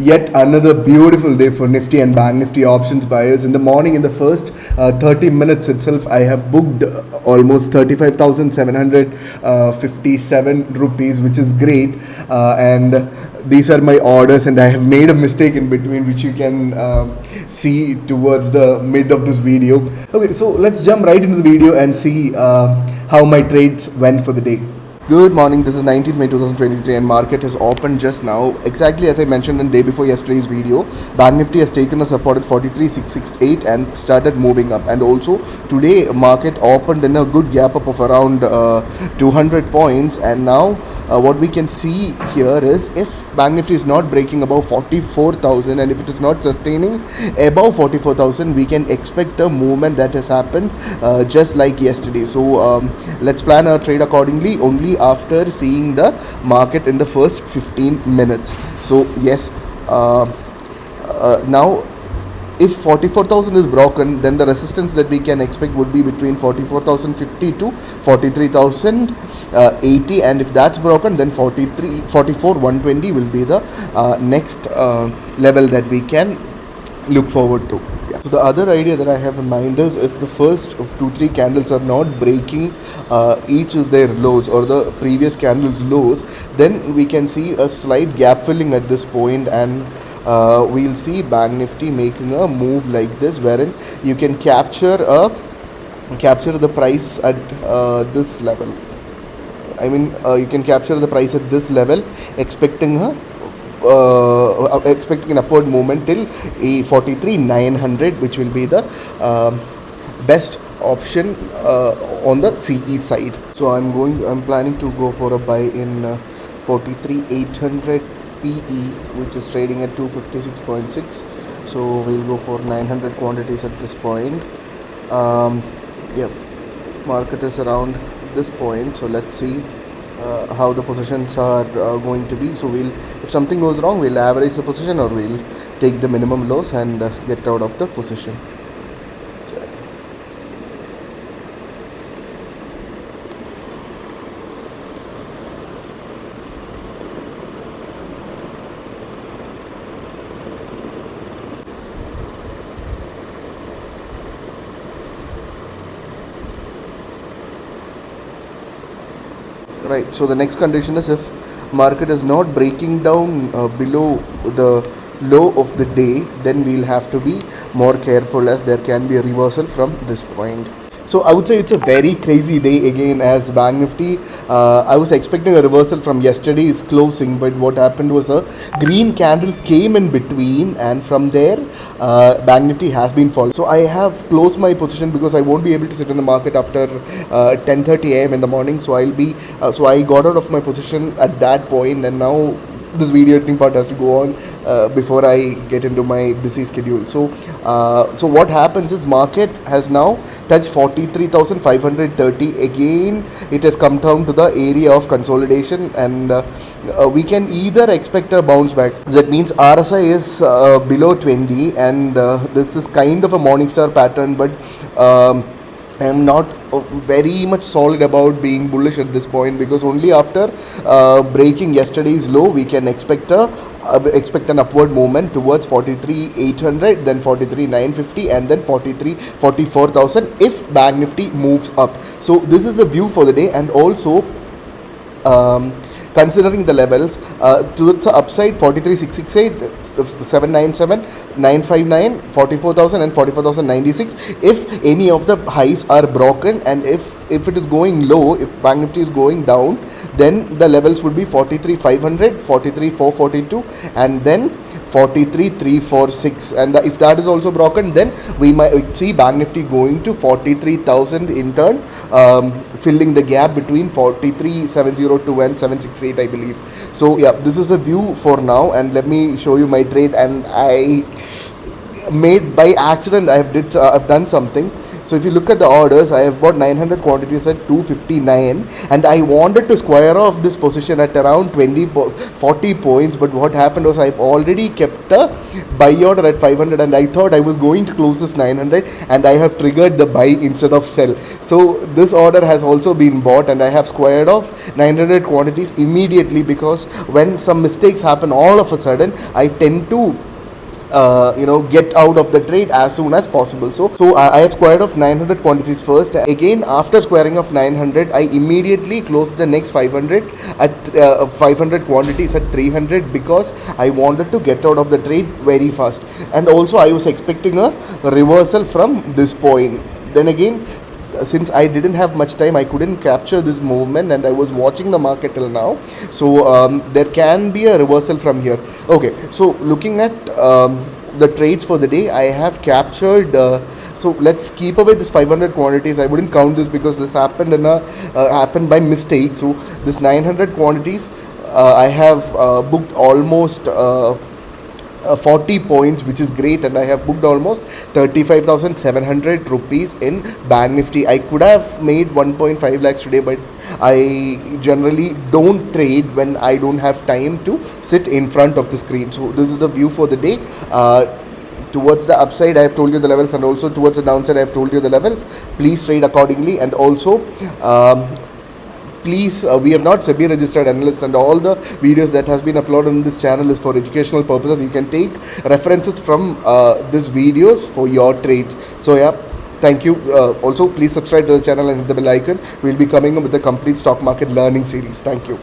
Yet another beautiful day for Nifty and Bank Nifty options buyers. In the morning, in the first 30 minutes itself, I have booked almost 35,757 rupees, which is great. And these are my orders, and I have made a mistake in between, which you can see towards the mid of this video. Okay, so let's jump right into the video and see how my trades went for the day. Good morning, this is 19th May 2023 and market has opened just now. Exactly as I mentioned in day before yesterday's video, Bank Nifty has taken a support at 43,668 and started moving up. And also today market opened in a good gap up of around 200 points, and now what we can see here is if Bank Nifty is not breaking above 44,000 and if it is not sustaining above 44,000, we can expect a movement that has happened just like yesterday. So let's plan our trade accordingly only after seeing the market in the first 15 minutes. So yes, now if 44,000 is broken, then the resistance that we can expect would be between 44,050 to 43,080, and if that's broken, then 44,120 will be the next level that we can look forward to. So the other idea that I have in mind is if the first of 2-3 candles are not breaking each of their lows or the previous candle's lows, then we can see a slight gap filling at this point, and we'll see Bank Nifty making a move like this, wherein you can capture the price at this level. I mean, you can capture the price at this level, expecting an upward movement till 43,900, which will be the best option on the CE side. So I'm planning to go for a buy in 43,800 PE, which is trading at 256.6. so we'll go for 900 quantities at this point. Market is around this point, so let's see how the positions are going to be. So if something goes wrong, we'll average the position or we'll take the minimum loss and get out of the position. Right, so the next condition is if market is not breaking down below the low of the day, then we'll have to be more careful, as there can be a reversal from this point. So I would say it's a very crazy day again as Bank Nifty. I was expecting a reversal from yesterday's closing, but what happened was a green candle came in between, and from there Bank Nifty has been falling. So I have closed my position because I won't be able to sit in the market after 10:30 a.m. in the morning. So I got out of my position at that point, and now this video editing part has to go on before I get into my busy schedule. So what happens is market has now touched 43,530 again. It has come down to the area of consolidation, and we can either expect a bounce back. That means RSI is below 20, and this is kind of a Morningstar pattern, but I am not very much solid about being bullish at this point, because only after breaking yesterday's low we can expect an upward movement towards 43,800, then 43,950, and then 44,000 if Bank Nifty moves up. So this is the view for the day, and also considering the levels to the upside 43,668, 797, 959, 44,000 and 44,096. If any of the highs are broken, and if it is going low, if Bank Nifty is going down, then the levels would be 43,500, 43,442, and then 43,346, and if that is also broken, then we might see Bank Nifty going to 43,000 in turn, filling the gap between 43,702 and 768, I believe. So yeah, this is the view for now, and let me show you my trade. And I made by accident, I've done something. So if you look at the orders, I have bought 900 quantities at 259, and I wanted to square off this position at around 40 points. But what happened was I've already kept a buy order at 500, and I thought I was going to close this 900, and I have triggered the buy instead of sell. So this order has also been bought, and I have squared off 900 quantities immediately, because when some mistakes happen all of a sudden, I tend to get out of the trade as soon as possible. So I have squared off 900 quantities first. Again, after squaring off 900, I immediately closed the next 500 at 500 quantities at 300, because I wanted to get out of the trade very fast, and also I was expecting a reversal from this point. Then again, since I didn't have much time, I couldn't capture this movement, and I was watching the market till now. So there can be a reversal from here. Okay, so looking at the trades for the day, I have captured. So let's keep away this 500 quantities. I wouldn't count this because this happened happened by mistake. So this 900 quantities, I have booked almost 40 points, which is great, and I have booked almost 35,700 rupees in Banknifty. I could have made 1.5 lakhs today, but I generally don't trade when I don't have time to sit in front of the screen. So this is the view for the day. Towards the upside, I have told you the levels, and also towards the downside, I have told you the levels. Please trade accordingly, and also please, we are not SEBI registered analysts, and all the videos that has been uploaded on this channel is for educational purposes. You can take references from these videos for your trades. So yeah, thank you. Also, please subscribe to the channel and hit the bell icon. We'll be coming up with a complete stock market learning series. Thank you.